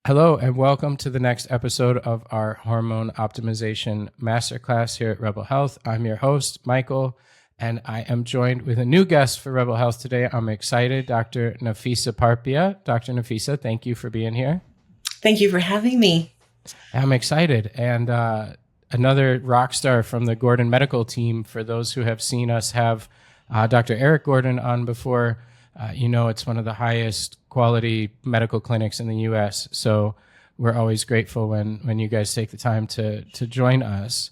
Hello, and welcome to the next episode of our Hormone Optimization Masterclass here at Rebel Health. I'm your host, Michael, and I am joined with a new guest for Rebel Health today. I'm excited, Dr. Nafisa Parpia. Dr. Nafisa, thank you for being here. Thank you for having me. I'm excited. And another rock star from the Gordon Medical team. For those who have seen us have Dr. Eric Gordon on before, it's one of the highest quality medical clinics in the U.S. So we're always grateful when you guys take the time to join us.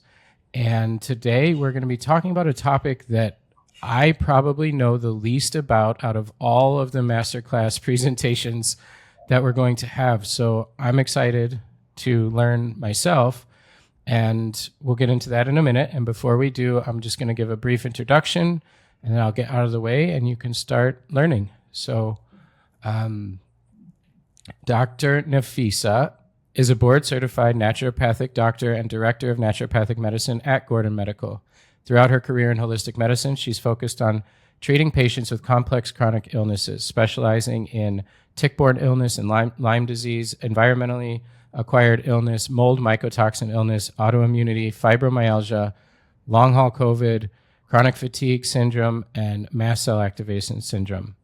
And today we're going to be talking about a topic that I probably know the least about out of all of the masterclass presentations that we're going to have. So I'm excited to learn myself, and we'll get into that in a minute. And before we do, I'm just going to give a brief introduction, and then I'll get out of the way and you can start learning. So Dr. Nafisa is a board-certified naturopathic doctor and director of naturopathic medicine at Gordon Medical. Throughout her career in holistic medicine, she's focused on treating patients with complex chronic illnesses, specializing in tick-borne illness and Lyme disease, environmentally acquired illness, mold mycotoxin illness, autoimmunity, fibromyalgia, long-haul COVID, chronic fatigue syndrome, and mast cell activation syndrome.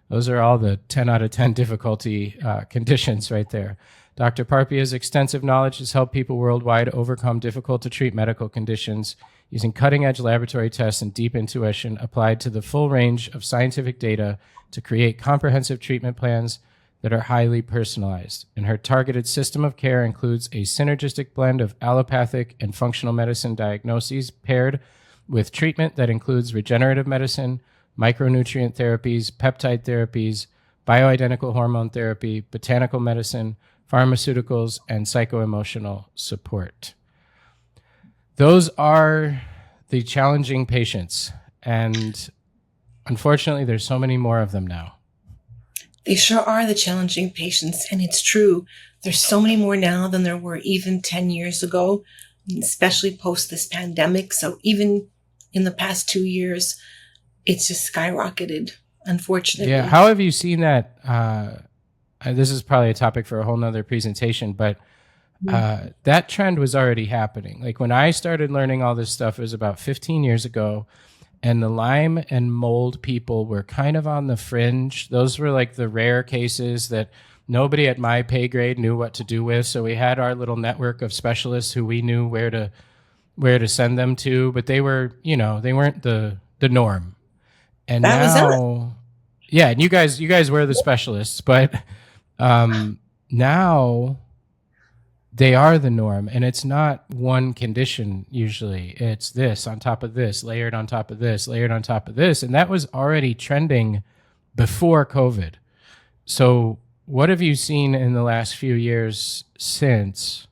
Those are all the 10 out of 10 difficulty conditions right there. Dr. Parpia's extensive knowledge has helped people worldwide overcome difficult to treat medical conditions using cutting-edge laboratory tests and deep intuition applied to the full range of scientific data to create comprehensive treatment plans that are highly personalized. And her targeted system of care includes a synergistic blend of allopathic and functional medicine diagnoses paired with treatment that includes regenerative medicine, micronutrient therapies, peptide therapies, bioidentical hormone therapy, botanical medicine, pharmaceuticals, and psychoemotional support. Those are the challenging patients, and unfortunately, there's so many more of them now. They sure are the challenging patients, and it's true. There's so many more now than there were even 10 years ago, especially post this pandemic. So even in the past 2 years, it's just skyrocketed, unfortunately. Yeah. How have you seen that? This is probably a topic for a whole nother presentation, but that trend was already happening. Like when I started learning all this stuff, it was about 15 years ago, and the Lyme and mold people were kind of on the fringe. Those were like the rare cases that nobody at my pay grade knew what to do with. So we had our little network of specialists who we knew where to send them to, but they were, they weren't the norm. And that now, yeah, and you guys were the specialists, but now they are the norm, and it's not one condition usually. It's this on top of this, layered on top of this, layered on top of this, and that was already trending before COVID. So what have you seen in the last few years since?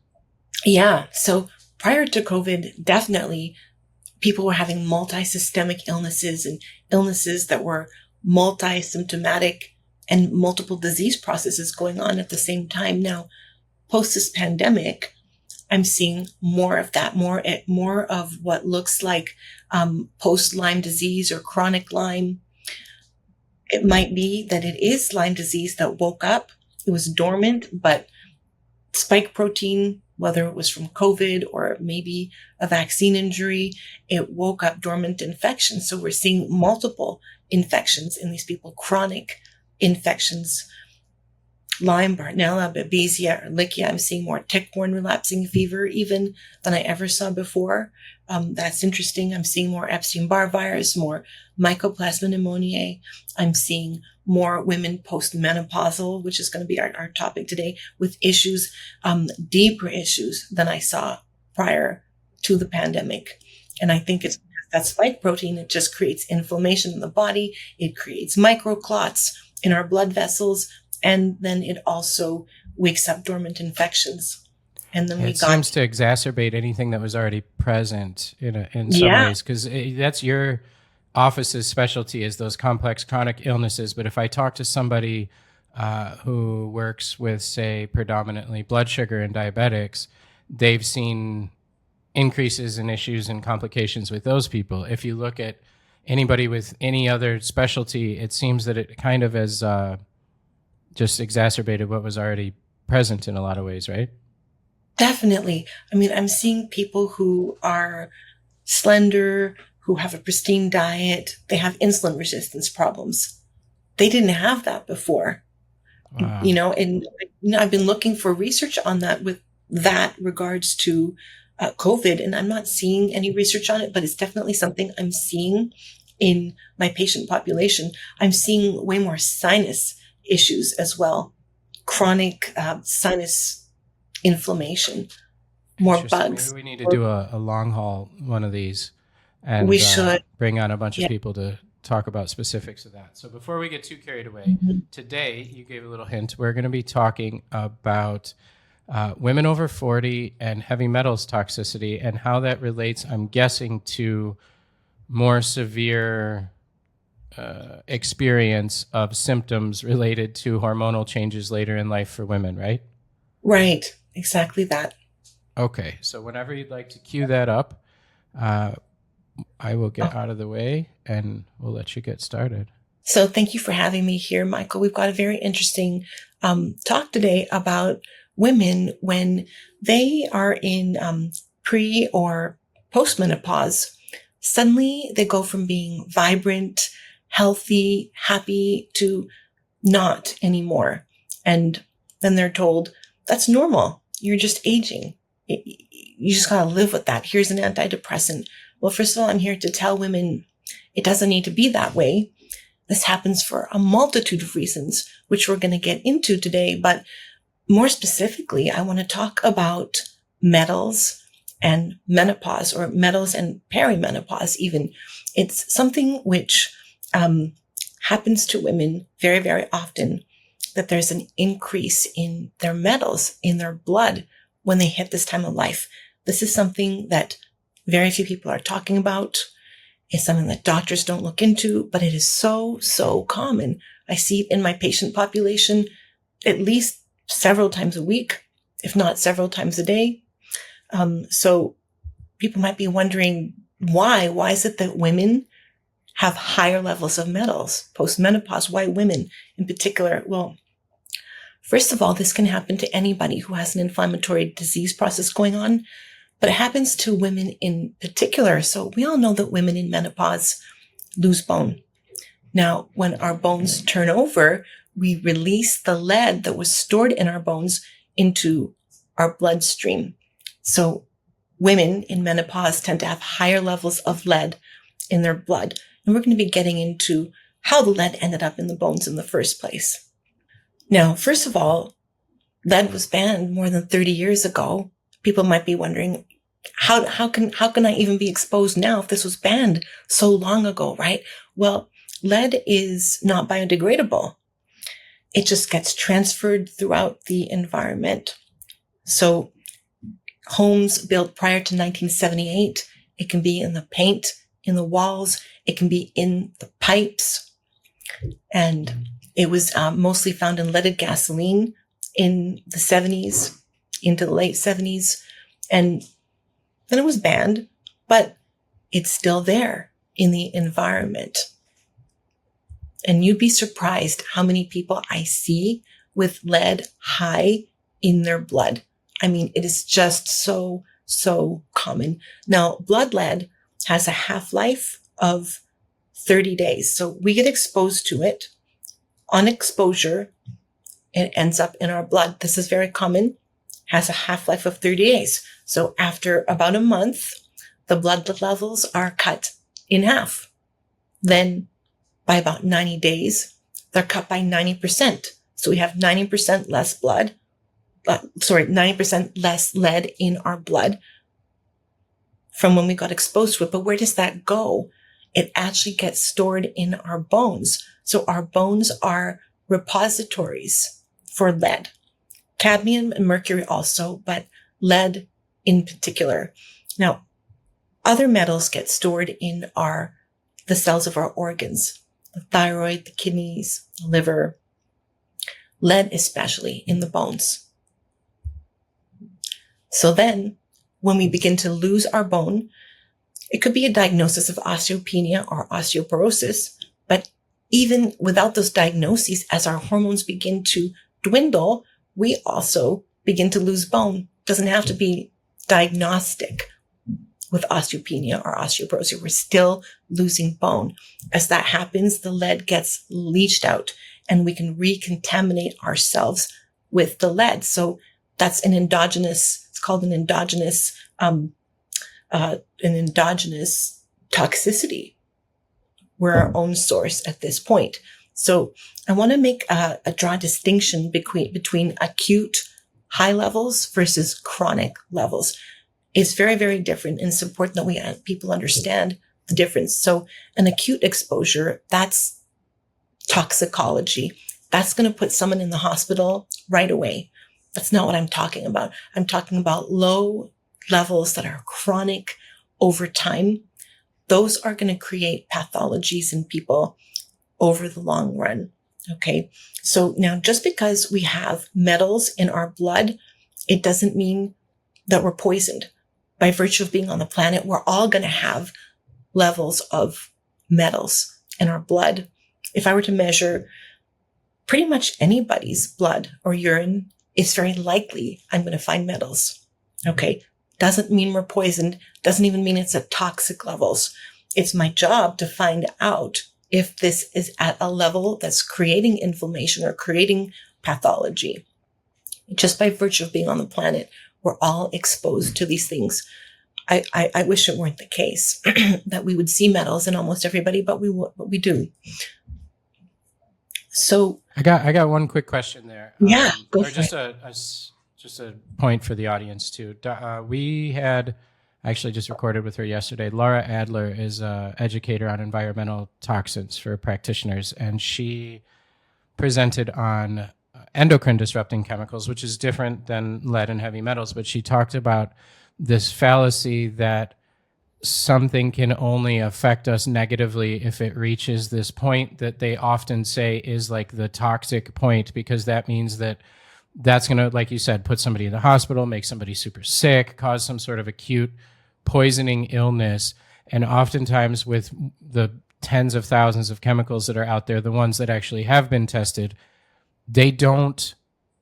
Yeah, so prior to COVID, definitely people were having multi-systemic illnesses and illnesses that were multi-symptomatic and multiple disease processes going on at the same time. Now, post this pandemic, I'm seeing more of that, more of what looks like post-Lyme disease or chronic Lyme. It might be that it is Lyme disease that woke up. It was dormant, but spike protein, whether it was from COVID or maybe a vaccine injury, it woke up dormant infections. So we're seeing multiple infections in these people, chronic infections. Lyme, Bartonella, Babesia, Ehrlichia. I'm seeing more tick-borne relapsing fever even than I ever saw before. That's interesting. I'm seeing more Epstein-Barr virus, more Mycoplasma pneumoniae. I'm seeing more women post-menopausal, which is going to be our topic today, with issues, deeper issues than I saw prior to the pandemic. And I think it's that spike protein. It just creates inflammation in the body. It creates microclots in our blood vessels. And then it also wakes up dormant infections. And then it seems to exacerbate anything that was already present in some ways, because that's your office's specialty, is those complex chronic illnesses. But if I talk to somebody who works with, say, predominantly blood sugar and diabetics, they've seen increases in issues and complications with those people. If you look at anybody with any other specialty, it seems that it kind of has just exacerbated what was already present in a lot of ways, right? Definitely. I mean, I'm seeing people who are slender, who have a pristine diet. They have insulin resistance problems. They didn't have that before, Wow. and I've been looking for research on that with that regards to COVID, and I'm not seeing any research on it, but it's definitely something I'm seeing in my patient population. I'm seeing way more sinus issues as well, chronic sinus inflammation, more Interesting. Maybe bugs. we need to do a long haul one of these We and should. bring on a bunch of Yeah. people to talk about specifics of that. So before we get too carried away, Mhm. today you gave a little hint. We're going to be talking about women over 40 and heavy metals toxicity and how that relates, I'm guessing, to more severe experience of symptoms related to hormonal changes later in life for women, right? Right. Exactly that. Okay, so whenever you'd like to cue that up, uh, I will get out of the way and we'll let you get started. So thank you for having me here, Michael. We've got a very interesting talk today about women when they are in pre or postmenopause. Suddenly they go from being vibrant, healthy, happy to not anymore. And then they're told, that's normal. You're just aging. You just got to live with that. Here's an antidepressant. Well, first of all, I'm here to tell women it doesn't need to be that way. This happens for a multitude of reasons, which we're going to get into today. But more specifically, I want to talk about metals and menopause, or metals and perimenopause even. It's something which happens to women very, very often, that there's an increase in their metals in their blood when they hit this time of life. This is something that very few people are talking about. It's something that doctors don't look into, but it is so, so common. I see it in my patient population at least several times a week, if not several times a day. So people might be wondering why. Why is it that women have higher levels of metals post-menopause? Why women in particular? Well, first of all, this can happen to anybody who has an inflammatory disease process going on, but it happens to women in particular. So we all know that women in menopause lose bone. Now, when our bones turn over, we release the lead that was stored in our bones into our bloodstream. So women in menopause tend to have higher levels of lead in their blood. And we're going to be getting into how the lead ended up in the bones in the first place. Now, first of all, lead was banned more than 30 years ago. People might be wondering, how can I even be exposed now if this was banned so long ago, right? Well, lead is not biodegradable. It just gets transferred throughout the environment. So homes built prior to 1978, it can be in the paint, in the walls, it can be in the pipes. And it was mostly found in leaded gasoline in the 70s, into the late 70s. And then it was banned, but it's still there in the environment. And you'd be surprised how many people I see with lead high in their blood. I mean, it is just so, so common. Now, blood lead has a half-life of 30 days. So we get exposed to it. On exposure, it ends up in our blood. This is very common. Has a half-life of 30 days. So after about a month, the blood levels are cut in half. Then by about 90 days, they're cut by 90%. So we have 90% less blood, 90% less lead in our blood from when we got exposed to it. But where does that go? It actually gets stored in our bones. So our bones are repositories for lead. Cadmium and mercury also, but lead in particular. Now, other metals get stored in the cells of our organs, the thyroid, the kidneys, the liver, lead especially in the bones. So then when we begin to lose our bone, it could be a diagnosis of osteopenia or osteoporosis, but even without those diagnoses, as our hormones begin to dwindle, we also begin to lose bone. Doesn't have to be diagnostic with osteopenia or osteoporosis. We're still losing bone. As that happens, the lead gets leached out and we can recontaminate ourselves with the lead. So that's it's called an endogenous toxicity. We're our own source at this point. So I want to draw a distinction between acute high levels versus chronic levels. It's very, very different, and it's important that people understand the difference. So an acute exposure, that's toxicology. That's going to put someone in the hospital right away. That's not what I'm talking about. I'm talking about low levels that are chronic over time. Those are going to create pathologies in people over the long run. Okay. So now just because we have metals in our blood, it doesn't mean that we're poisoned. By virtue of being on the planet, we're all going to have levels of metals in our blood. If I were to measure pretty much anybody's blood or urine, it's very likely I'm going to find metals. Okay. Doesn't mean we're poisoned. Doesn't even mean it's at toxic levels. It's my job to find out if this is at a level that's creating inflammation or creating pathology. Just by virtue of being on the planet, we're all exposed to these things. I wish it weren't the case that we would see metals in almost everybody, but we do. So I got one quick question there. Yeah, go or for just it. just a point for the audience too. We had actually just recorded with her yesterday. Laura Adler is an educator on environmental toxins for practitioners, and she presented on endocrine disrupting chemicals, which is different than lead and heavy metals. But she talked about this fallacy that something can only affect us negatively if it reaches this point that they often say is like the toxic point, because that means that that's going to, like you said, put somebody in the hospital, make somebody super sick, cause some sort of acute poisoning illness. And oftentimes with the tens of thousands of chemicals that are out there, the ones that actually have been tested, they don't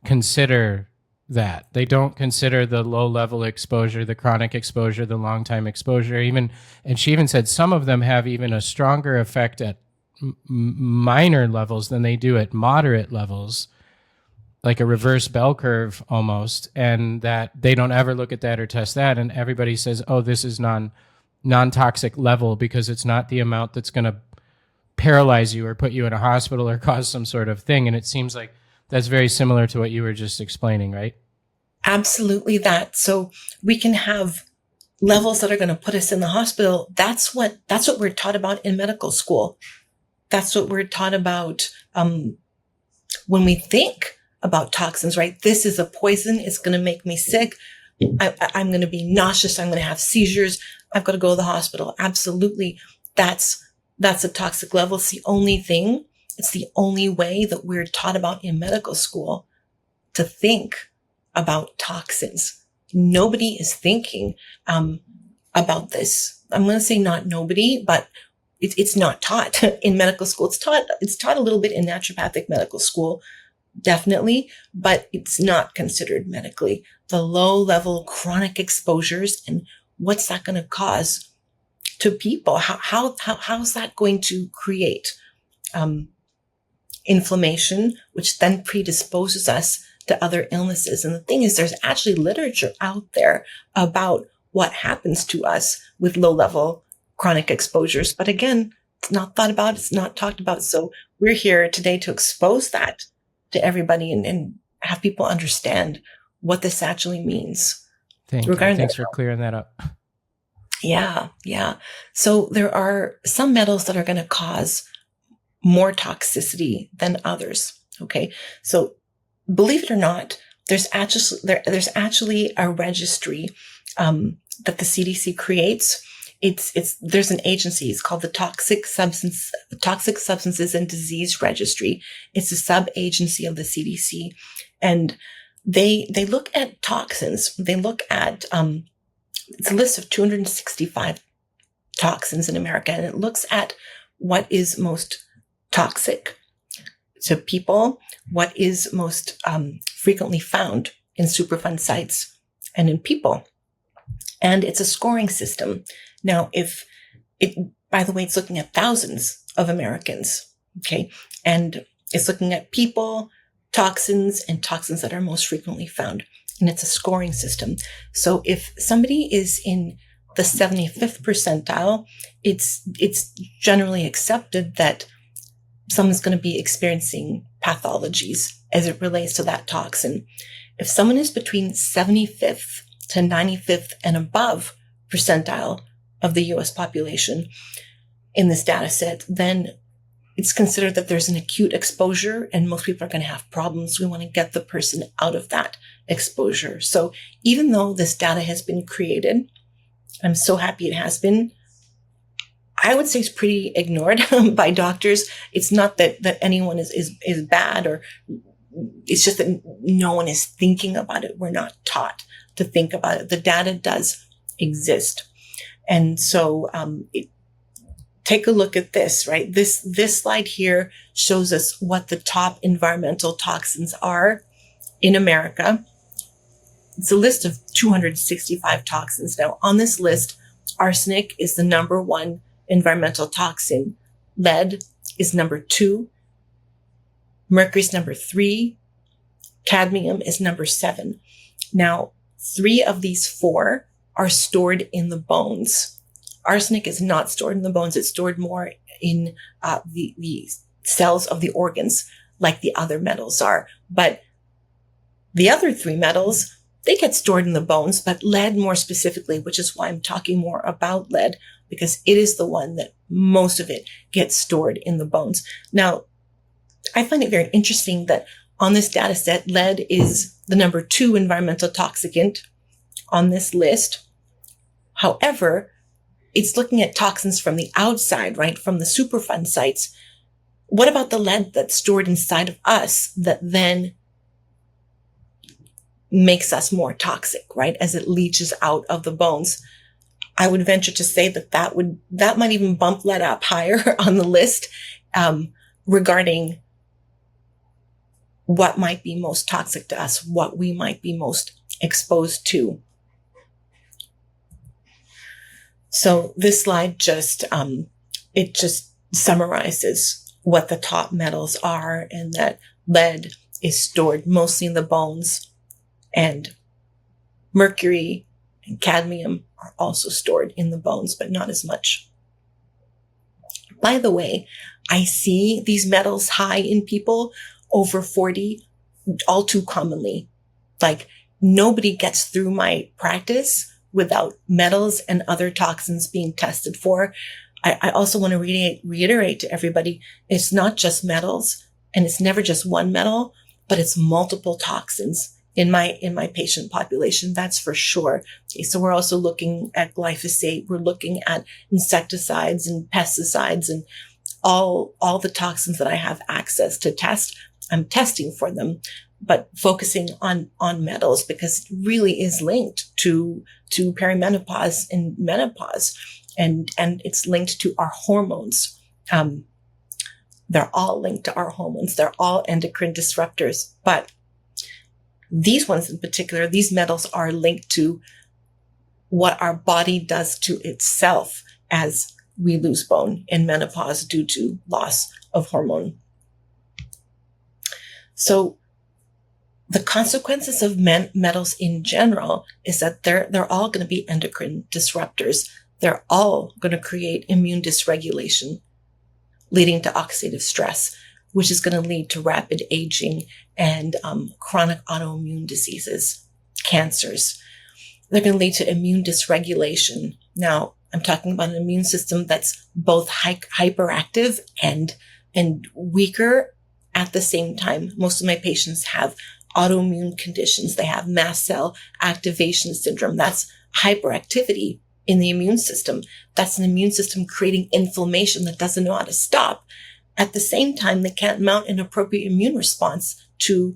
consider that. They don't consider the low level exposure, the chronic exposure, the long time exposure, and she even said some of them have even a stronger effect at minor levels than they do at moderate levels, like a reverse bell curve almost, and that they don't ever look at that or test that. And everybody says, oh, this is non-toxic level because it's not the amount that's going to paralyze you or put you in a hospital or cause some sort of thing. And it seems like that's very similar to what you were just explaining, right? Absolutely that. So we can have levels that are going to put us in the hospital. That's what we're taught about in medical school. That's what we're taught about when we think about toxins, right? This is a poison. It's going to make me sick. I'm going to be nauseous. I'm going to have seizures. I've got to go to the hospital. Absolutely. That's a toxic level. It's the only thing. It's the only way that we're taught about in medical school to think about toxins. Nobody is thinking about this. I'm going to say not nobody, but it's not taught in medical school. It's taught a little bit in naturopathic medical school, definitely, but it's not considered medically. The low level chronic exposures and what's that going to cause to people? How's that going to create inflammation, which then predisposes us to other illnesses? And the thing is, there's actually literature out there about what happens to us with low level chronic exposures. But again, it's not thought about. It's not talked about. So we're here today to expose that to everybody and have people understand what this actually means. Thanks for clearing that up. Yeah. So there are some metals that are going to cause more toxicity than others. Okay. So believe it or not, there's actually a registry, that the CDC creates. There's an agency. It's called the Toxic Substances and Disease Registry. It's a sub-agency of the CDC, and they look at toxins. They look at, it's a list of 265 toxins in America, and it looks at what is most toxic. to people what is most frequently found in Superfund sites and in people. And it's a scoring system. Now, by the way, it's looking at thousands of Americans, okay? And it's looking at people, toxins, and toxins that are most frequently found. And it's a scoring system. So if somebody is in the 75th percentile, it's generally accepted that someone's going to be experiencing pathologies as it relates to that toxin. If someone is between 75th to 95th and above percentile of the US population in this data set, then it's considered that there's an acute exposure and most people are going to have problems. We want to get the person out of that exposure. So even though this data has been created, I'm so happy it has been, I would say it's pretty ignored by doctors. It's not that anyone is bad, or it's just that no one is thinking about it. We're not taught to think about it. The data does exist. And so take a look at this, right? This slide here shows us what the top environmental toxins are in America. It's a list of 265 toxins. Now, on this list, arsenic is the number one environmental toxin. Lead is number 2. Mercury is number 3. Cadmium is number 7. Now, 3 of these 4 are stored in the bones. Arsenic is not stored in the bones. It's stored more in the cells of the organs, like the other metals are. But the other 3 metals, they get stored in the bones, but lead more specifically, which is why I'm talking more about lead, because it is the one that most of it gets stored in the bones. Now, I find it very interesting that on this data set, lead is the number 2 environmental toxicant on this list. However, it's looking at toxins from the outside, right? From the Superfund sites. What about the lead that's stored inside of us that then makes us more toxic, right? As it leaches out of the bones. I would venture to say that might even bump lead up higher on the list, regarding what might be most toxic to us, what we might be most exposed to. So this slide just summarizes what the top metals are, and that lead is stored mostly in the bones, and mercury and cadmium are also stored in the bones, but not as much. By the way, I see these metals high in people over 40 all too commonly. Like, nobody gets through my practice without metals and other toxins being tested for. I also want to reiterate to everybody, it's not just metals, and it's never just one metal, but it's multiple toxins in my patient population. That's for sure. Okay, so we're also looking at glyphosate. We're looking at insecticides and pesticides and all the toxins that I have access to test. I'm testing for them, but focusing on metals, because it really is linked to perimenopause and menopause, and it's linked to our hormones. They're all linked to our hormones. They're all endocrine disruptors, but these ones in particular, these metals are linked to what our body does to itself as we lose bone in menopause due to loss of hormone. So the consequences of metals in general is that they're all going to be endocrine disruptors. They're all going to create immune dysregulation, leading to oxidative stress, which is going to lead to rapid aging and chronic autoimmune diseases, cancers. They're going to lead to immune dysregulation. Now, I'm talking about an immune system that's both hyperactive and weaker at the same time. Most of my patients have autoimmune conditions. They have mast cell activation syndrome. That's hyperactivity in the immune system. That's an immune system creating inflammation that doesn't know how to stop. At the same time, they can't mount an appropriate immune response to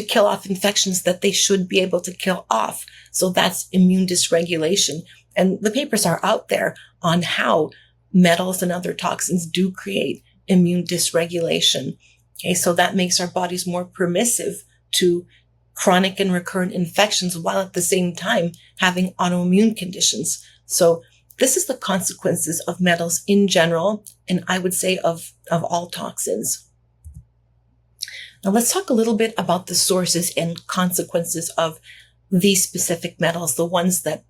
kill off infections that they should be able to kill off. So that's immune dysregulation. And the papers are out there on how metals and other toxins do create immune dysregulation. Okay, so that makes our bodies more permissive to chronic and recurrent infections while at the same time having autoimmune conditions. So this is the consequences of metals in general, and I would say of all toxins. Now let's talk a little bit about the sources and consequences of these specific metals, the ones that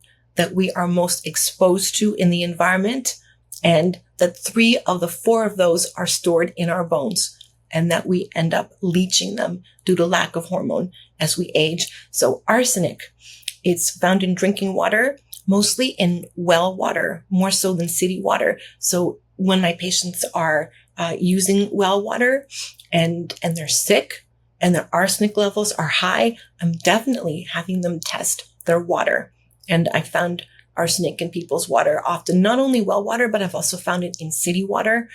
we are most exposed to in the environment, and that 3 of the 4 of those are stored in our bones, and that we end up leaching them due to lack of hormone as we age. So arsenic, it's found in drinking water, mostly in well water, more so than city water. So when my patients are using well water and they're sick and their arsenic levels are high, I'm definitely having them test their water. And I found arsenic in people's water often, not only well water, but I've also found it in city water,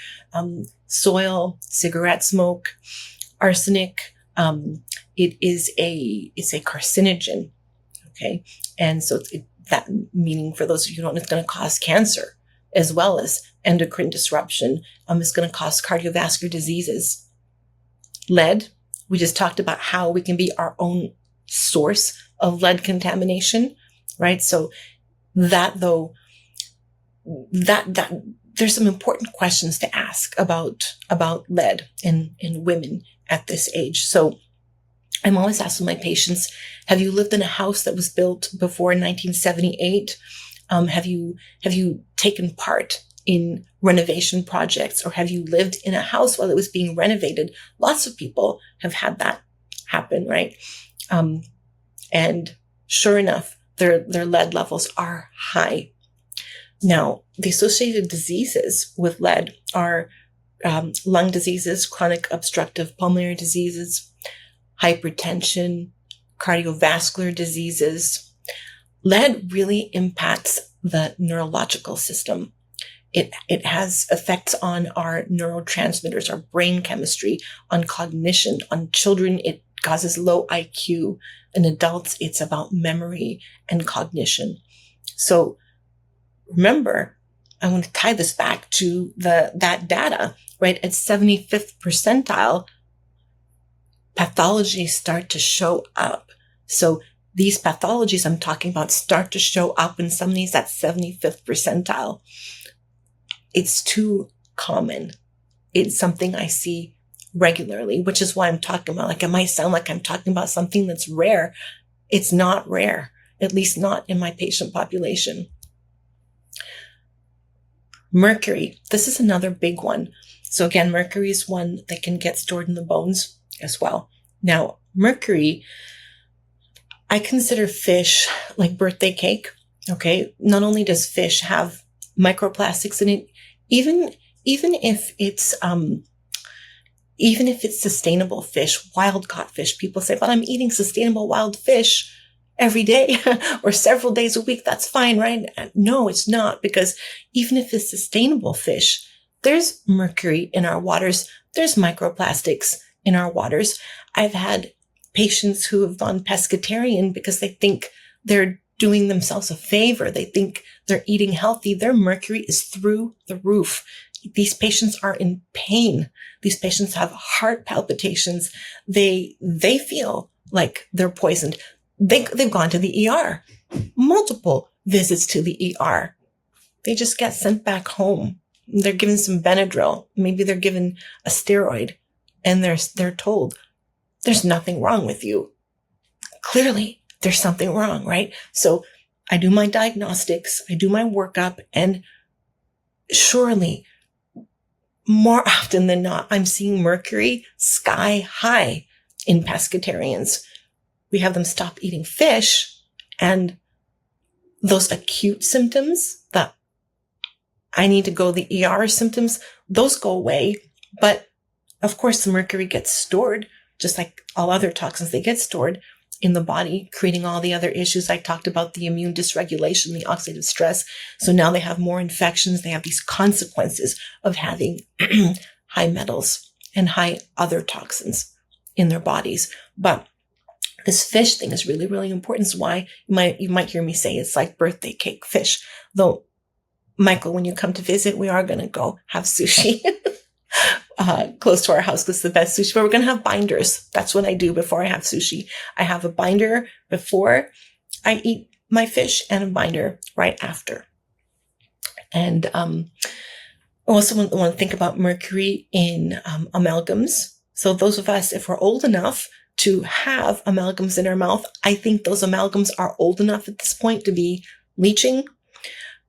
soil, cigarette smoke, arsenic. It's a carcinogen. Okay. And so that meaning, for those of you who don't know, it's going to cause cancer as well as endocrine disruption. It's going to cause cardiovascular diseases. Lead, we just talked about how we can be our own source of lead contamination, right? So that there's some important questions to ask about lead in women at this age. So I'm always asking my patients, have you lived in a house that was built before 1978? Have you taken part in renovation projects, or have you lived in a house while it was being renovated? Lots of people have had that happen, right? And sure enough, their lead levels are high. Now, the associated diseases with lead are lung diseases, chronic obstructive pulmonary diseases, hypertension, cardiovascular diseases. Lead really impacts the neurological system. It has effects on our neurotransmitters, our brain chemistry, on cognition. On children, it causes low IQ. In adults, it's about memory and cognition. So remember, I want to tie this back to that data, right? At 75th percentile, pathologies start to show up. So these pathologies I'm talking about start to show up in somebody's at 75th percentile. It's too common. It's something I see regularly, which is why I'm talking about, like, it might sound like I'm talking about something that's rare. It's not rare, at least not in my patient population. Mercury, this is another big one. So again, mercury is one that can get stored in the bones as well. Now, mercury, I consider fish like birthday cake. Okay. Not only does fish have microplastics in it, even if it's sustainable fish, wild caught fish, people say, but I'm eating sustainable wild fish every day or several days a week. That's fine, right? No, it's not, because even if it's sustainable fish, there's mercury in our waters. There's microplastics in our waters. I've had patients who have gone pescatarian because they think they're doing themselves a favor. They think they're eating healthy. Their mercury is through the roof. These patients are in pain. These patients have heart palpitations. They feel like they're poisoned. They've gone to the ER, multiple visits to the ER. They just get sent back home. They're given some Benadryl. Maybe they're given a steroid, and they're told there's nothing wrong with you. Clearly, there's something wrong, right? So I do my diagnostics, I do my workup, and surely, more often than not, I'm seeing mercury sky high in pescatarians. We have them stop eating fish, and those acute symptoms, that I need to go to the ER symptoms, those go away. But of course, the mercury gets stored, just like all other toxins, they get stored in the body, creating all the other issues. I talked about the immune dysregulation, the oxidative stress. So now they have more infections. They have these consequences of having high metals and high other toxins in their bodies. But this fish thing is really, really important. It's why you might hear me say it's like birthday cake fish. Though, Michael, when you come to visit, we are going to go have sushi. close to our house because it's the best sushi. But we're going to have binders. That's what I do before I have sushi. I have a binder before I eat my fish and a binder right after. And I also want to think about mercury in amalgams. So those of us, if we're old enough to have amalgams in our mouth, I think those amalgams are old enough at this point to be leaching.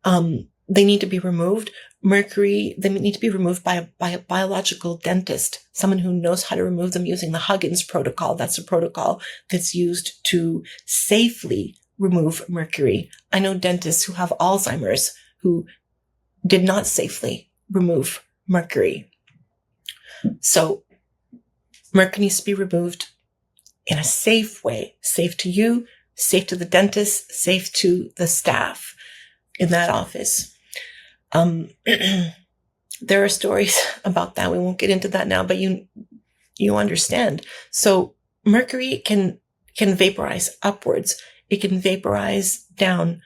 They need to be removed. Mercury, they need to be removed by a biological dentist, someone who knows how to remove them using the Huggins protocol. That's a protocol that's used to safely remove mercury. I know dentists who have Alzheimer's who did not safely remove mercury. So mercury needs to be removed in a safe way, safe to you, safe to the dentist, safe to the staff in that office. There are stories about that. We won't get into that now, but you understand. So mercury can vaporize upwards. It can vaporize down.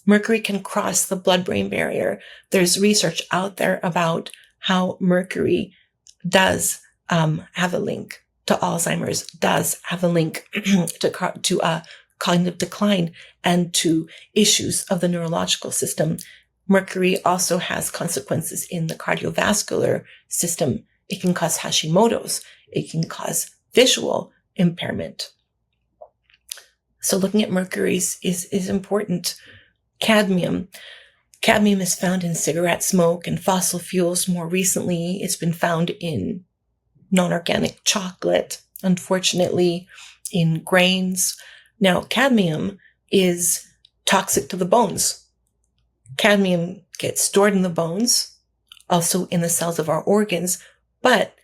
Mercury can cross the blood-brain barrier. There's research out there about how mercury does have a link to Alzheimer's, does have a link to cognitive decline and to issues of the neurological system. Mercury also has consequences in the cardiovascular system. It can cause Hashimoto's. It can cause visual impairment. So looking at mercury is important. Cadmium. Cadmium is found in cigarette smoke and fossil fuels. More recently, it's been found in non-organic chocolate, unfortunately, in grains. Now, cadmium is toxic to the bones. Cadmium gets stored in the bones, also in the cells of our organs, but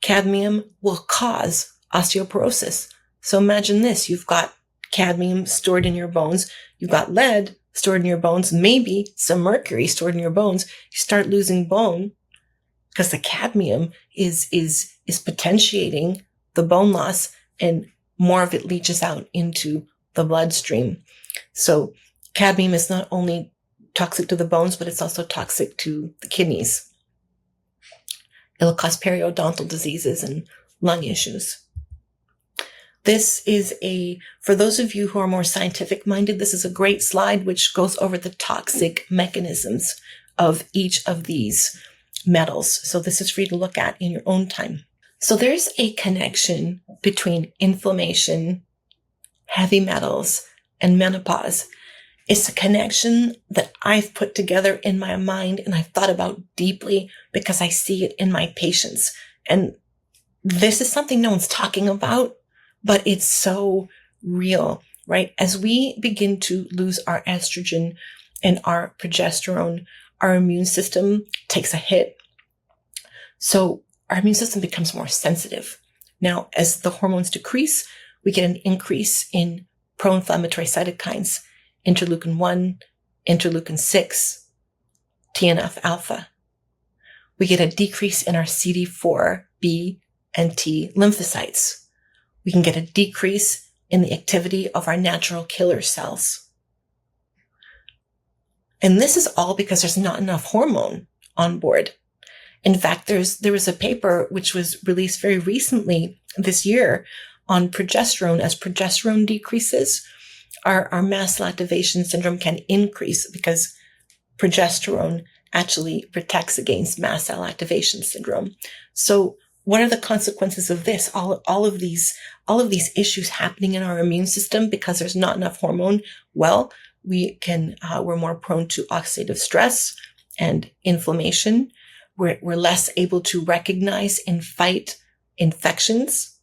cadmium will cause osteoporosis. So imagine this. You've got cadmium stored in your bones. You've got lead stored in your bones, maybe some mercury stored in your bones. You start losing bone because the cadmium is potentiating the bone loss, and more of it leaches out into the bloodstream. So cadmium is not only toxic to the bones, but it's also toxic to the kidneys. It'll cause periodontal diseases and lung issues. This is for those of you who are more scientific minded, this is a great slide which goes over the toxic mechanisms of each of these metals. So this is for you to look at in your own time. So there's a connection between inflammation, heavy metals, and menopause. It's a connection that I've put together in my mind and I've thought about deeply because I see it in my patients. And this is something no one's talking about, but it's so real, right? As we begin to lose our estrogen and our progesterone, our immune system takes a hit. So our immune system becomes more sensitive. Now, as the hormones decrease, we get an increase in pro-inflammatory cytokines, interleukin 1, interleukin 6, TNF alpha. We get a decrease in our CD4, B, and T lymphocytes. We can get a decrease in the activity of our natural killer cells. And this is all because there's not enough hormone on board. In fact, there was a paper which was released very recently this year on progesterone. As progesterone decreases, our mast cell activation syndrome can increase because progesterone actually protects against mast cell activation syndrome. So what are the consequences of this? All of these issues happening in our immune system because there's not enough hormone. Well, we're more prone to oxidative stress and inflammation. We're less able to recognize and fight infections,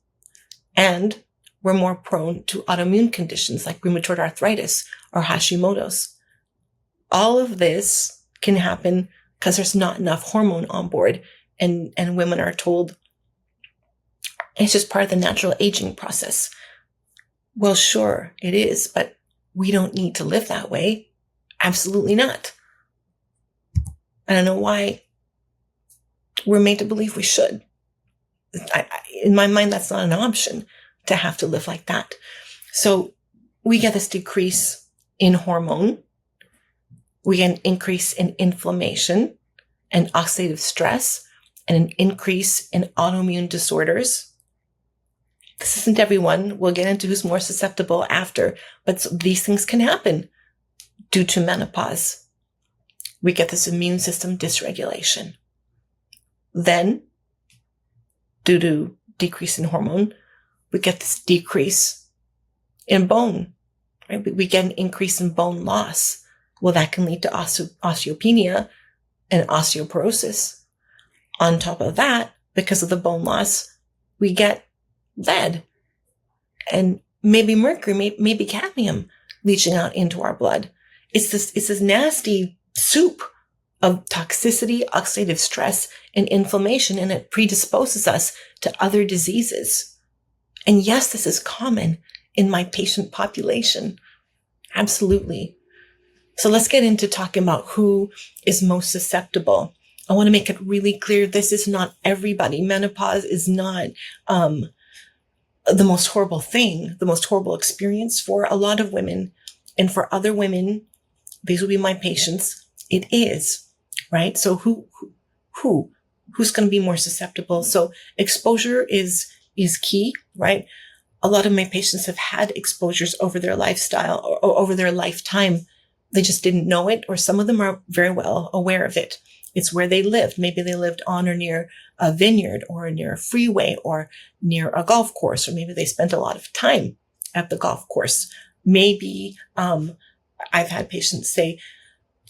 and we're more prone to autoimmune conditions like rheumatoid arthritis or Hashimoto's. All of this can happen because there's not enough hormone on board, and women are told it's just part of the natural aging process. Well, sure, it is, but we don't need to live that way. Absolutely not. I don't know why we're made to believe we should. In my mind, that's not an option to have to live like that. So we get this decrease in hormone. We get an increase in inflammation and oxidative stress. and an increase in autoimmune disorders. This isn't everyone. We'll get into who's more susceptible after, but these things can happen due to menopause. We get this immune system dysregulation. Then, due to decrease in hormone, we get this decrease in bone, right? We get an increase in bone loss. Well, that can lead to osteopenia and osteoporosis. On top of that, because of the bone loss, we get lead and maybe mercury, maybe cadmium leaching out into our blood. It's this nasty soup of toxicity, oxidative stress, and inflammation, and it predisposes us to other diseases. And yes, this is common in my patient population. Absolutely. So let's get into talking about who is most susceptible. I want to make it really clear, this is not everybody. Menopause is not the most horrible thing, the most horrible experience for a lot of women. And for other women, these will be my patients, it is, right? So who's going to be more susceptible? So exposure is key, right? A lot of my patients have had exposures over their lifestyle or over their lifetime. They just didn't know it, or some of them are very well aware of it. It's where they lived. Maybe they lived on or near a vineyard or near a freeway or near a golf course, or maybe they spent a lot of time at the golf course. Maybe, I've had patients say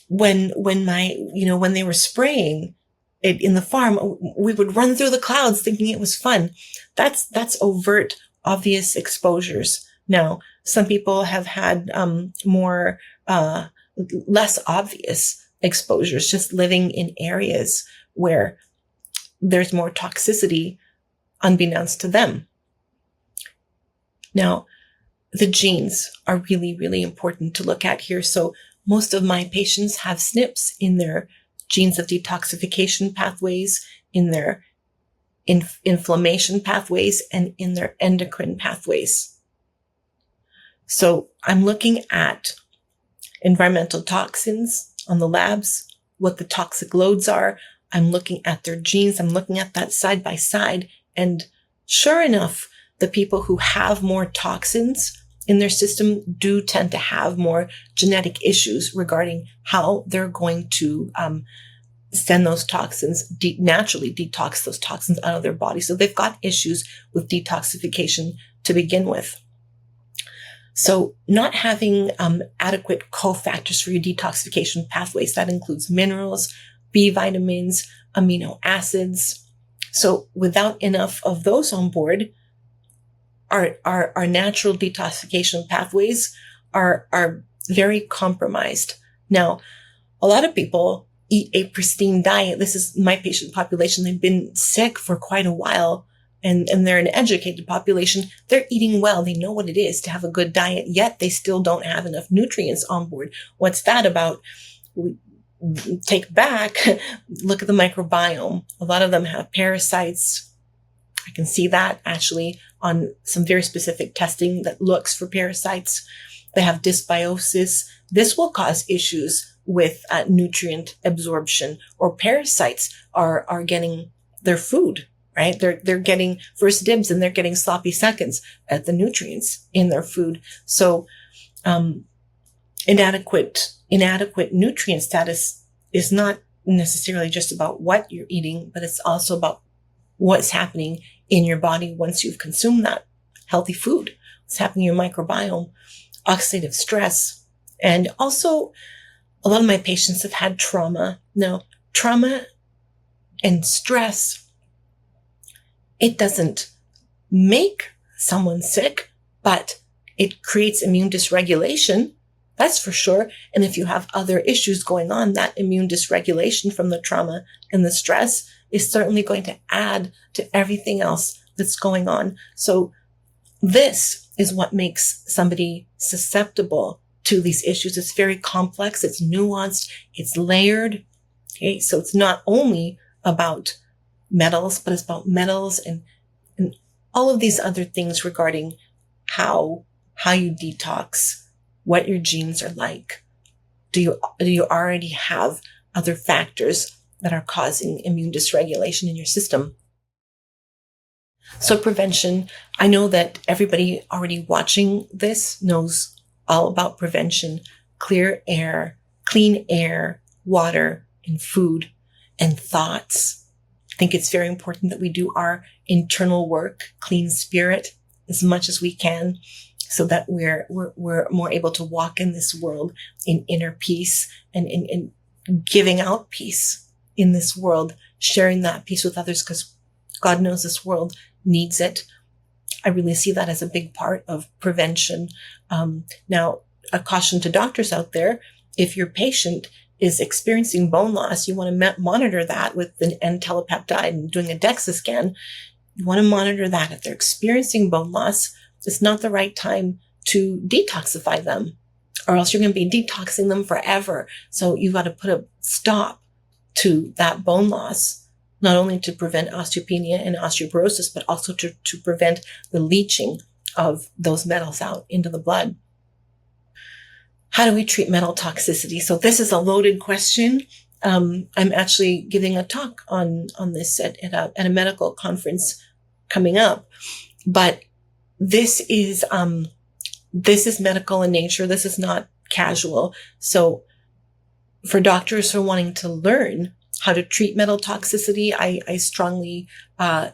when they were spraying it in the farm, we would run through the clouds thinking it was fun. That's overt, obvious exposures. Now, some people have had, less obvious exposures, just living in areas where there's more toxicity unbeknownst to them. Now, the genes are really, really important to look at here. So most of my patients have SNPs in their genes of detoxification pathways, in their inflammation pathways, and in their endocrine pathways. So I'm looking at environmental toxins on the labs, what the toxic loads are. I'm looking at their genes. I'm looking at that side by side. And sure enough, the people who have more toxins in their system do tend to have more genetic issues regarding how they're going to send those toxins, naturally detox those toxins out of their body. So they've got issues with detoxification to begin with. So not having adequate cofactors for your detoxification pathways, that includes minerals, B vitamins, amino acids. So without enough of those on board, our natural detoxification pathways are very compromised. Now, a lot of people eat a pristine diet. This is my patient population. They've been sick for quite a while, and they're an educated population. They're eating well. They know what it is to have a good diet, yet they still don't have enough nutrients on board. What's that about? We take back, look at the microbiome. A lot of them have parasites. I can see that actually on some very specific testing that looks for parasites. They have dysbiosis. This will cause issues with nutrient absorption, or parasites are getting their food, right? They're getting first dibs, and they're getting sloppy seconds at the nutrients in their food. So, inadequate nutrient status is not necessarily just about what you're eating, but it's also about what's happening in your body once you've consumed that healthy food. What's happening in your microbiome, oxidative stress. And also, a lot of my patients have had trauma. Now, trauma and stress, it doesn't make someone sick, but it creates immune dysregulation. That's for sure. And if you have other issues going on, that immune dysregulation from the trauma and the stress is certainly going to add to everything else that's going on. So this is what makes somebody susceptible to these issues. It's very complex. It's nuanced. It's layered. Okay. So it's not only about metals, but it's about metals and all of these other things regarding how you detox, what your genes are like. Do you already have other factors that are causing immune dysregulation in your system. So prevention, I know that everybody already watching this knows all about prevention: clear air, clean air, water, and food, and thoughts. I think it's very important that we do our internal work, clean spirit, as much as we can, so that we're more able to walk in this world in inner peace and giving out peace in this world, sharing that peace with others, because God knows this world needs it. I really see that as a big part of prevention. Now, a caution to doctors out there: if your patient is experiencing bone loss, you want to monitor that with an N-telepeptide and doing a DEXA scan. You want to monitor that. If they're experiencing bone loss, it's not the right time to detoxify them, or else you're going to be detoxing them forever. So you've got to put a stop to that bone loss, not only to prevent osteopenia and osteoporosis, but also to prevent the leaching of those metals out into the blood. How do we treat metal toxicity? So this is a loaded question. I'm actually giving a talk on this at a medical conference coming up, but this is medical in nature. This is not casual. So for doctors who are wanting to learn how to treat metal toxicity, I strongly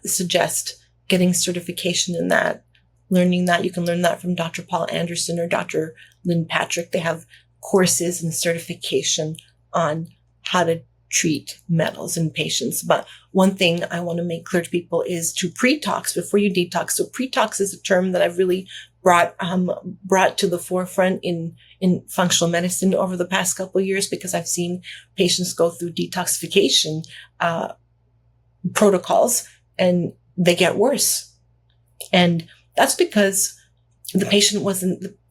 suggest getting certification in that, learning that. You can learn that from Dr. Paul Anderson or Dr. Lynn Patrick. They have courses and certification on how to treat metals in patients. But one thing I want to make clear to people is to pre-tox before you detox. So pre-tox is a term that I've really brought to the forefront in functional medicine over the past couple of years, because I've seen patients go through detoxification protocols and they get worse. And that's because the patient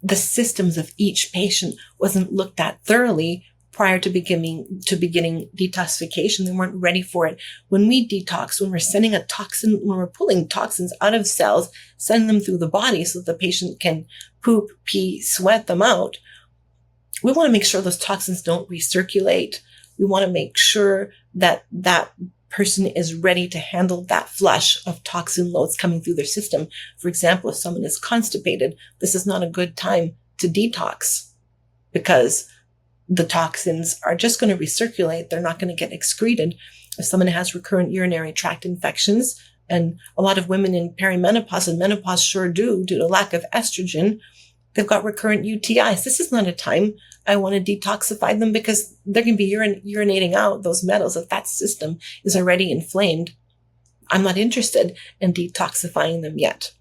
the systems of each patient wasn't looked at thoroughly prior to beginning detoxification. They weren't ready for it. When we detox, when we're sending a toxin, when we're pulling toxins out of cells, sending them through the body so that the patient can poop, pee, sweat them out, we want to make sure those toxins don't recirculate. We want to make sure that that person is ready to handle that flush of toxin loads coming through their system. For example, if someone is constipated, this is not a good time to detox, because the toxins are just going to recirculate. They're not going to get excreted. If someone has recurrent urinary tract infections, and a lot of women in perimenopause and menopause sure do, due to lack of estrogen, they've got recurrent UTIs. This is not a time I want to detoxify them, because they're going to be urinating out those metals. If that system is already inflamed, I'm not interested in detoxifying them yet.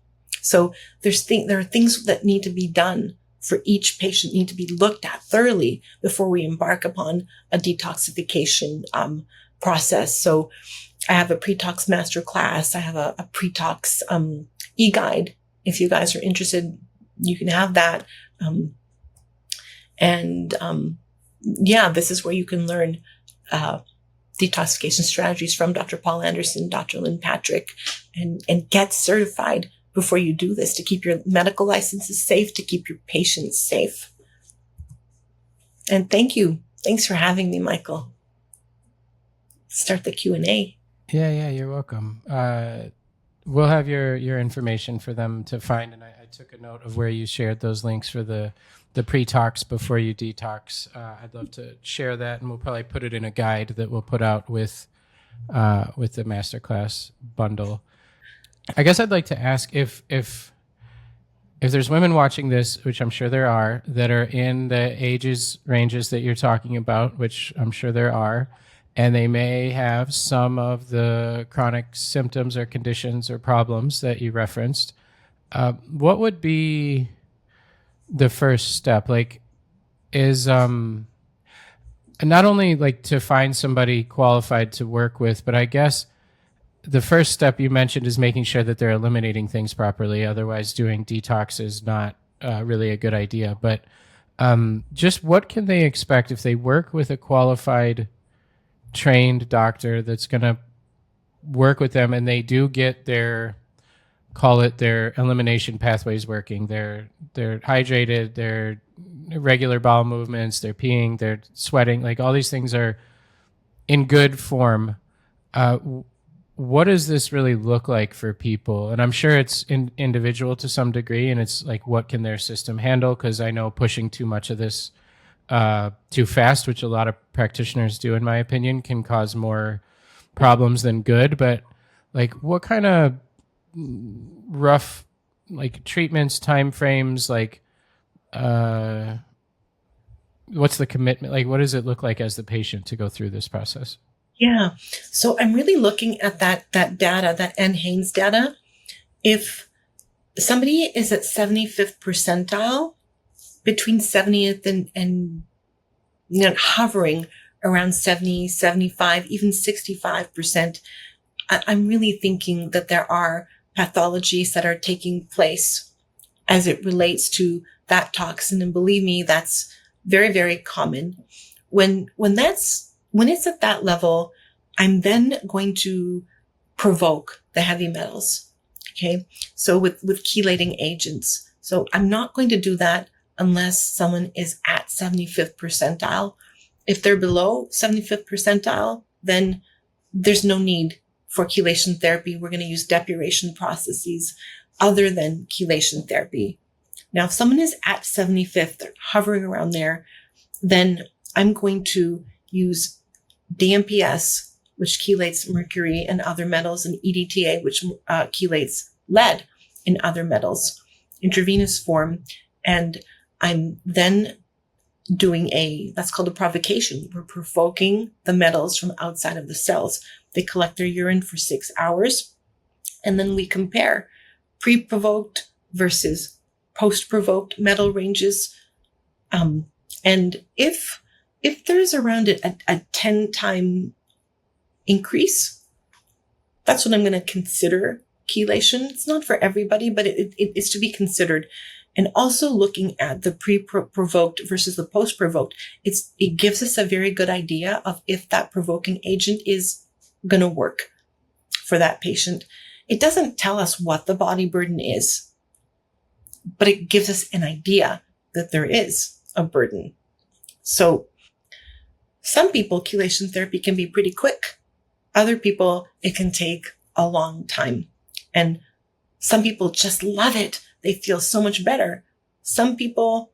So there are things that need to be done for each patient, need to be looked at thoroughly before we embark upon a detoxification process. So I have a pre-tox master class. I have a pre-tox e-guide. If you guys are interested, you can have that. This is where you can learn detoxification strategies from Dr. Paul Anderson, Dr. Lynn Patrick, and get certified before you do this, to keep your medical licenses safe, to keep your patients safe. And thank you. Thanks for having me, Michael. Start the Q&A. Yeah, you're welcome. We'll have your information for them to find, and I took a note of where you shared those links for the pre-tox before you detox. I'd love to share that, and we'll probably put it in a guide that we'll put out with the masterclass bundle. I guess I'd like to ask if there's women watching this, which I'm sure there are, that are in the ranges that you're talking about, which I'm sure there are, and they may have some of the chronic symptoms or conditions or problems that you referenced. What would be the first step? Like, is not only like to find somebody qualified to work with, but I guess the first step you mentioned is making sure that they're eliminating things properly. Otherwise, doing detox is not really a good idea. But just what can they expect if they work with a qualified, trained doctor that's going to work with them, and they do get their elimination pathways working? They're hydrated, they're regular bowel movements, they're peeing, they're sweating, like all these things are in good form, what does this really look like for people? And I'm sure it's individual to some degree, and it's like, what can their system handle? Because I know pushing too much of this too fast, which a lot of practitioners do, in my opinion, can cause more problems than good. But like, what kind of rough like treatments, time frames, like what's the commitment? Like, what does it look like as the patient to go through this process? Yeah. So I'm really looking at that data, that NHANES data. If somebody is at 75th percentile, between 70th and hovering around 70, 75, even 65%, I'm really thinking that there are pathologies that are taking place as it relates to that toxin. And believe me, that's very, very common. When it's at that level, I'm then going to provoke the heavy metals. Okay. So with chelating agents. So I'm not going to do that unless someone is at 75th percentile. If they're below 75th percentile, then there's no need for chelation therapy. We're going to use depuration processes other than chelation therapy. Now, if someone is at 75th, they're hovering around there, then I'm going to use DMPS, which chelates mercury and other metals, and EDTA, which chelates lead and other metals, intravenous form. And I'm then doing that's called a provocation. We're provoking the metals from outside of the cells. They collect their urine for 6 hours, and then we compare pre-provoked versus post-provoked metal ranges. And if there's around a 10-time increase, that's what I'm going to consider chelation. It's not for everybody, but it's to be considered. And also looking at the pre-provoked versus the post-provoked, it gives us a very good idea of if that provoking agent is going to work for that patient. It doesn't tell us what the body burden is, but it gives us an idea that there is a burden. So some people, chelation therapy can be pretty quick. Other people, it can take a long time. And some people just love it. They feel so much better. Some people,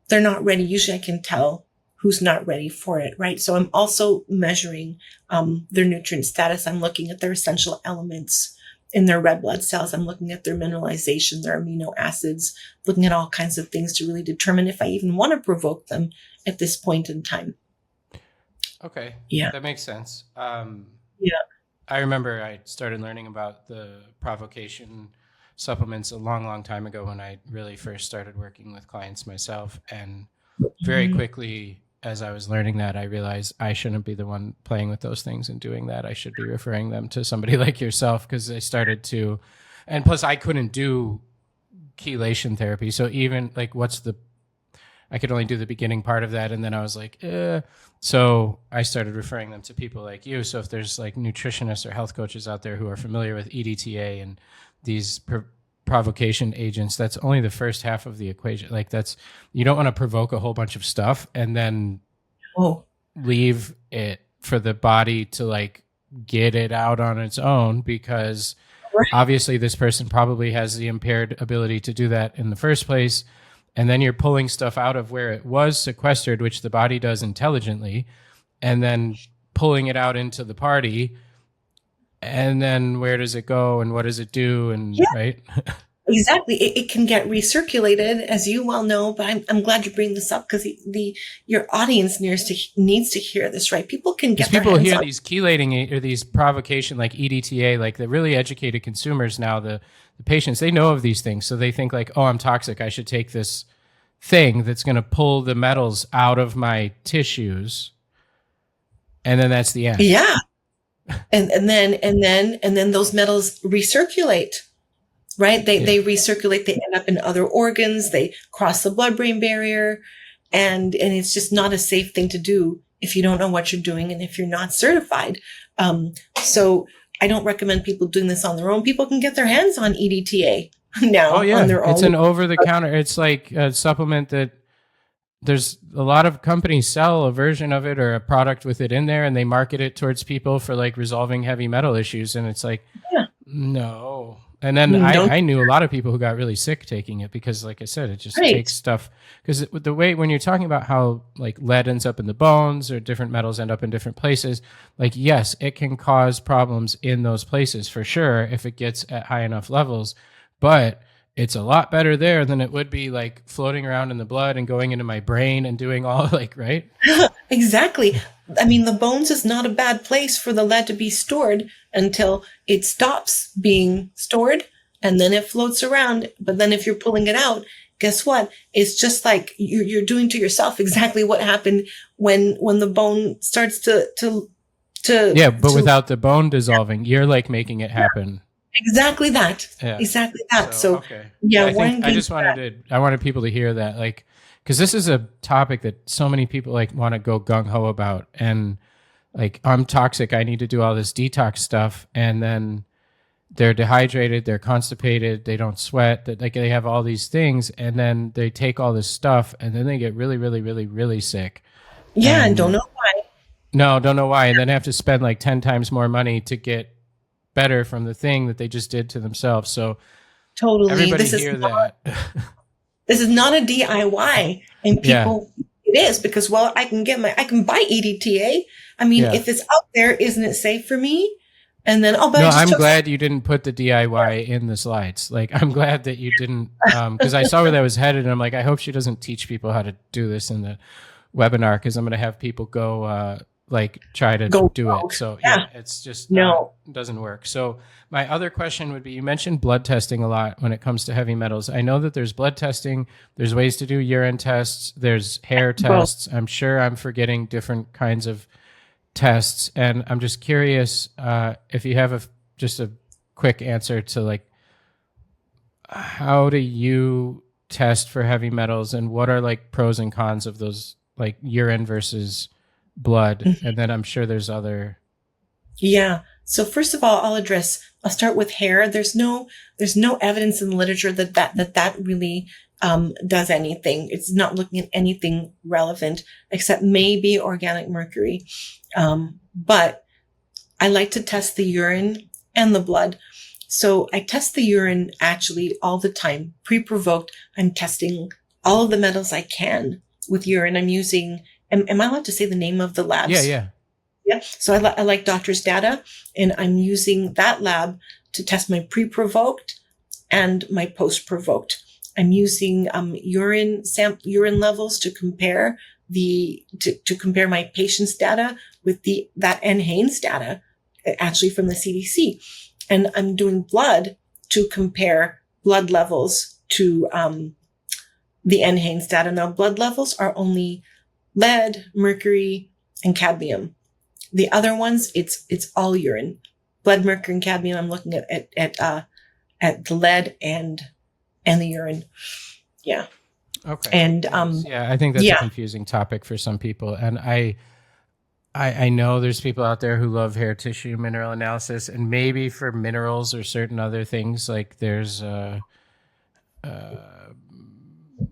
they're not ready. Usually I can tell who's not ready for it, right? So I'm also measuring their nutrient status. I'm looking at their essential elements in their red blood cells. I'm looking at their mineralization, their amino acids, looking at all kinds of things to really determine if I even want to provoke them at this point in time. Okay. Yeah. That makes sense. Yeah. I remember I started learning about the provocation supplements a long, long time ago when I really first started working with clients myself. And very quickly, as I was learning that, I realized I shouldn't be the one playing with those things and doing that. I should be referring them to somebody like yourself, because I started to, and plus I couldn't do chelation therapy. So even like, I could only do the beginning part of that. And then I was like, So I started referring them to people like you. So if there's like nutritionists or health coaches out there who are familiar with EDTA and these provocation agents, that's only the first half of the equation. Like you don't want to provoke a whole bunch of stuff and then leave it for the body to like get it out on its own, because obviously this person probably has the impaired ability to do that in the first place. And then you're pulling stuff out of where it was sequestered, which the body does intelligently, and then pulling it out into the party. And then where does it go and what does it do? And right. Exactly. It can get recirculated, as you well know, but I'm glad you bring this up, because your audience needs to hear this, right? People can get their hands hear on these chelating or these provocation like EDTA, like the really educated consumers now, the patients, they know of these things. So they think like, oh, I'm toxic. I should take this thing that's going to pull the metals out of my tissues. And then that's the end. Yeah. And then those metals recirculate, right? They recirculate, they end up in other organs, they cross the blood-brain barrier, and it's just not a safe thing to do if you don't know what you're doing and if you're not certified. So I don't recommend people doing this on their own. People can get their hands on EDTA now on their own. It's an over-the-counter. It's like a supplement that there's a lot of companies sell a version of it or a product with it in there, and they market it towards people for like resolving heavy metal issues. And it's like, Yeah. no. And then Don't. I knew a lot of people who got really sick taking it because, like I said, it just Right. takes stuff. Because the way, when you're talking about how like lead ends up in the bones or different metals end up in different places, like, yes, it can cause problems in those places for sure if it gets at high enough levels. But it's a lot better there than it would be like floating around in the blood and going into my brain and doing all like, right? Exactly. I mean, the bones is not a bad place for the lead to be stored until it stops being stored and then it floats around. But then if you're pulling it out, guess what? It's just like you're doing to yourself exactly what happened when the bone starts Yeah, but to without the bone dissolving, you're like making it happen. exactly that. Yeah. Exactly that. So, So okay. yeah, I we're think I engaged just with that. I wanted people to hear that, like, because this is a topic that so many people like want to go gung ho about. And like, I'm toxic. I need to do all this detox stuff. And then they're dehydrated, they're constipated, they don't sweat, that like they have all these things. And then they take all this stuff and then they get really, really, really, really sick. Yeah, and don't And know why. no, don't know why. And then have to spend like 10 times more money to get better from the thing that they just did to themselves. So, Totally. everybody hear that. This is not a DIY. And Yeah. people, it is because, well, I can buy EDTA. I mean, Yeah. if it's out there, isn't it safe for me? And then, oh, but No, I just I'm took some. glad you didn't put the DIY in the slides. Like, I'm glad that you didn't, because I saw where that was headed, and I'm like, I hope she doesn't teach people how to do this in the webinar, because I'm going to have people go, like, try to Go do it. rogue. So Yeah. yeah, it's just not, No. doesn't work. So my other question would be, you mentioned blood testing a lot when it comes to heavy metals. I know that there's blood testing, there's ways to do urine tests, there's hair Both. tests. I'm sure I'm forgetting different kinds of tests, and I'm just curious if you have just a quick answer to like, how do you test for heavy metals, and what are like pros and cons of those, like urine versus blood? And then I'm sure there's other. Yeah. So first of all, I'll start with hair. There's no evidence in the literature that really, does anything. It's not looking at anything relevant except maybe organic mercury. But I like to test the urine and the blood. So I test the urine actually all the time. Pre-provoked, I'm testing all of the metals I can with urine. I'm using, am I allowed to say the name of the labs? Yeah, yeah. Yeah. So I like doctor's data, and I'm using that lab to test my pre-provoked and my post-provoked. I'm using urine levels to compare to compare my patient's data with that NHANES data, actually from the CDC, and I'm doing blood to compare blood levels to the NHANES data. Now, blood levels are only lead, mercury, and cadmium. The other ones, it's all urine, blood, mercury, and cadmium. I'm looking at the lead and the urine. Yeah. Okay. And yeah, I think that's a confusing topic for some people, and I know there's people out there who love hair tissue mineral analysis, and maybe for minerals or certain other things, like there's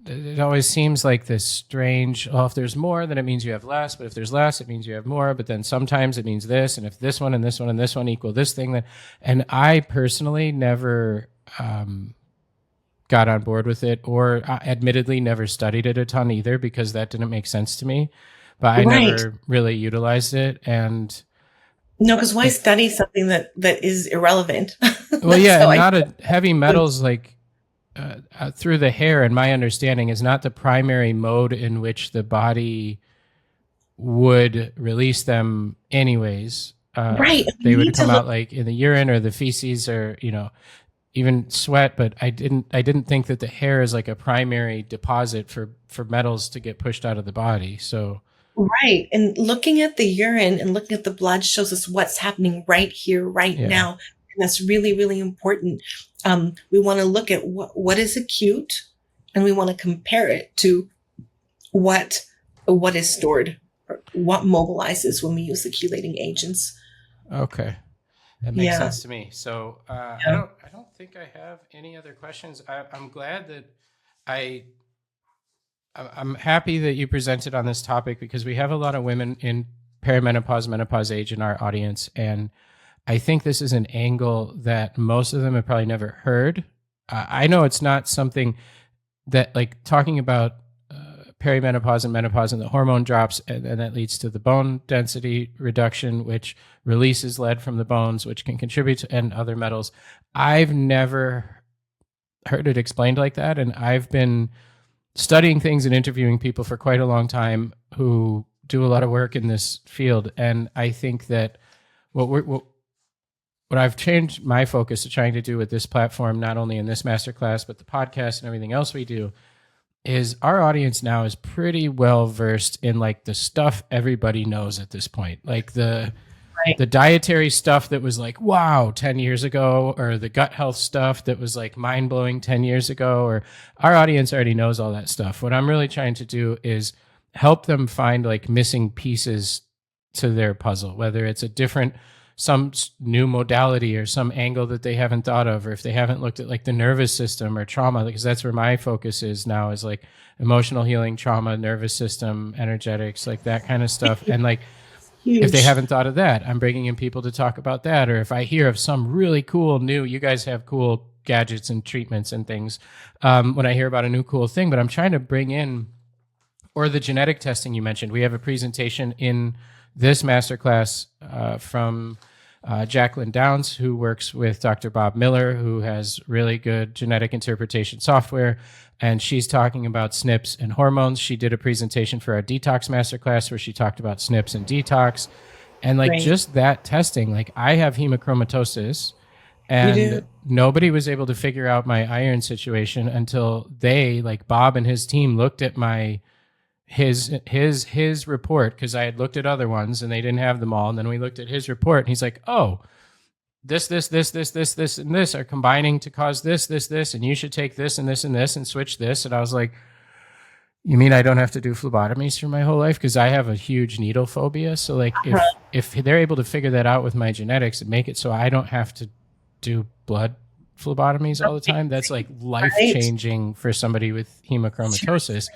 it always seems like this strange, oh, if there's more, then it means you have less. But if there's less, it means you have more. But then sometimes it means this. And if this one and this one and this one equal this thing, then, and I personally never got on board with it, or admittedly never studied it a ton either, because that didn't make sense to me. But I never really utilized it. And no, because why study something that is irrelevant? Well, yeah, and not a heavy metals like through the hair, in my understanding, is not the primary mode in which the body would release them anyways. Right. They would come out like in the urine or the feces, or, you know, even sweat. But I didn't think that the hair is like a primary deposit for metals to get pushed out of the body. So right. And looking at the urine and looking at the blood shows us what's happening right here, right now. And that's really, really important. We want to look at what is acute, and we want to compare it to what is stored, or what mobilizes when we use the chelating agents. Okay. That makes sense to me. So I don't think I have any other questions. I'm glad that I I'm happy that you presented on this topic because we have a lot of women in perimenopause, menopause age in our audience. And I think this is an angle that most of them have probably never heard. I know it's not something that, like, talking about perimenopause and menopause and the hormone drops, and that leads to the bone density reduction, which releases lead from the bones, which can contribute to, and other metals. I've never heard it explained like that. And I've been studying things and interviewing people for quite a long time who do a lot of work in this field. And I think that what I've changed my focus to trying to do with this platform, not only in this masterclass, but the podcast and everything else we do, is our audience now is pretty well versed in like the stuff everybody knows at this point. Like the dietary stuff that was like, wow, 10 years ago, or the gut health stuff that was like mind blowing 10 years ago, or our audience already knows all that stuff. What I'm really trying to do is help them find like missing pieces to their puzzle, whether it's some new modality or some angle that they haven't thought of, or if they haven't looked at like the nervous system or trauma, because that's where my focus is now, is like emotional healing, trauma, nervous system, energetics, like that kind of stuff. And like, if they haven't thought of that, I'm bringing in people to talk about that. Or if I hear of some really cool new, you guys have cool gadgets and treatments and things, when I hear about a new cool thing, but I'm trying to bring in, or the genetic testing you mentioned. We have a presentation in this masterclass from Jacqueline Downs, who works with Dr. Bob Miller, who has really good genetic interpretation software. And she's talking about SNPs and hormones. She did a presentation for our detox masterclass where she talked about SNPs and detox. And like just that testing, like I have hemochromatosis, and nobody was able to figure out my iron situation until they, like Bob and his team, looked at his report, because I had looked at other ones and they didn't have them all. And then we looked at his report and he's like, oh, this, and this are combining to cause this, and you should take this and this and this and switch this. And I was like, you mean I don't have to do phlebotomies for my whole life? Because I have a huge needle phobia. So like if they're able to figure that out with my genetics and make it so I don't have to do blood phlebotomies all the time, that's like life-changing for somebody with hemochromatosis.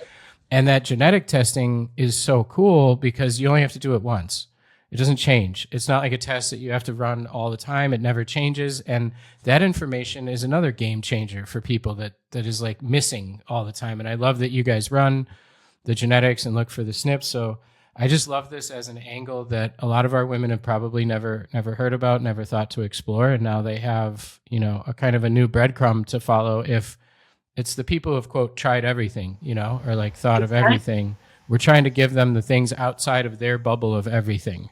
And that genetic testing is so cool because you only have to do it once. It doesn't change. It's not like a test that you have to run all the time. It never changes. And that information is another game changer for people that is like missing all the time. And I love that you guys run the genetics and look for the SNPs. So I just love this as an angle that a lot of our women have probably never heard about, never thought to explore. And now they have, a kind of a new breadcrumb to follow. If it's the people who have, quote, tried everything, or like thought of everything. We're trying to give them the things outside of their bubble of everything.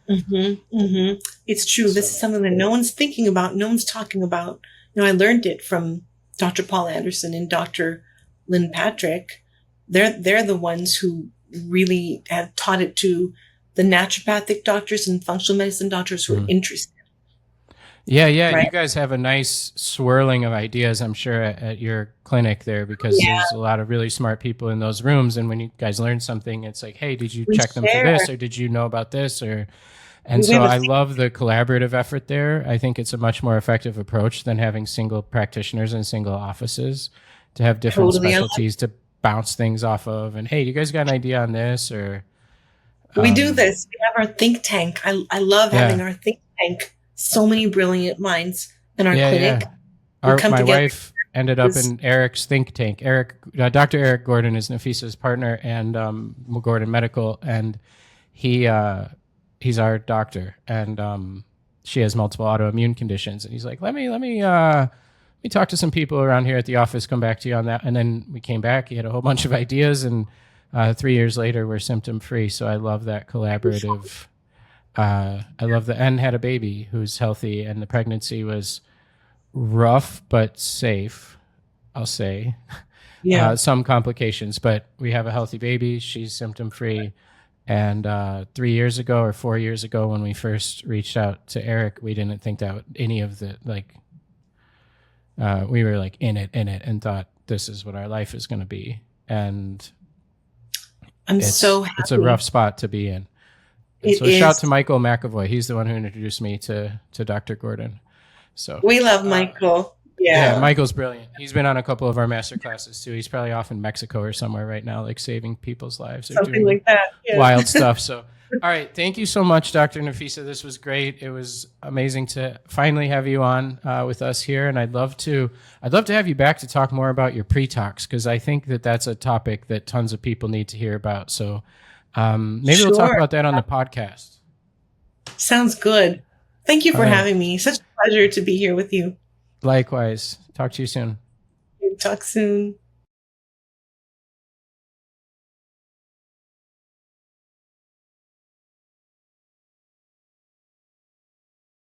It's true. This is something that no one's thinking about. No one's talking about. I learned it from Dr. Paul Anderson and Dr. Lynn Patrick. They're the ones who really have taught it to the naturopathic doctors and functional medicine doctors who are interested. Yeah. Right? You guys have a nice swirling of ideas, I'm sure, at your clinic there, because there's a lot of really smart people in those rooms. And when you guys learn something, it's like, hey, did you check them for this? Or did you know about this? And so I love the collaborative effort there. I think it's a much more effective approach than having single practitioners and single offices, to have different specialties to bounce things off of. And hey, do you guys got an idea on this? Or we do this. We have our think tank. I love having our think tank. So many brilliant minds in our clinic. My wife ended up in Eric's think tank. Dr. Eric Gordon is Nafisa's partner, and Gordon Medical, and he's our doctor, and she has multiple autoimmune conditions, and he's like, let me talk to some people around here at the office, come back to you on that. And then we came back, he had a whole bunch of ideas, and 3 years later we're symptom free. So I love that collaborative. I love and had a baby who's healthy, and the pregnancy was rough but safe, I'll say. Some complications, but we have a healthy baby. She's symptom free. And 3 years ago or 4 years ago, when we first reached out to Eric, we didn't think that any of the we were like in it and thought this is what our life is going to be. And so happy. It's a rough spot to be in. So shout out to Michael McAvoy. He's the one who introduced me to Dr. Gordon. So we love Michael. Yeah, Michael's brilliant. He's been on a couple of our master classes too. He's probably off in Mexico or somewhere right now, like saving people's lives or Something doing like that. Yeah. wild stuff. So, all right. Thank you so much, Dr. Nafisa. This was great. It was amazing to finally have you on with us here. And I'd love to have you back to talk more about your pre-tox, because I think that that's a topic that tons of people need to hear about. So maybe we'll talk about that on the podcast. Sounds good. Thank you for having me. Such a pleasure to be here with you. Likewise. Talk to you soon. Talk soon.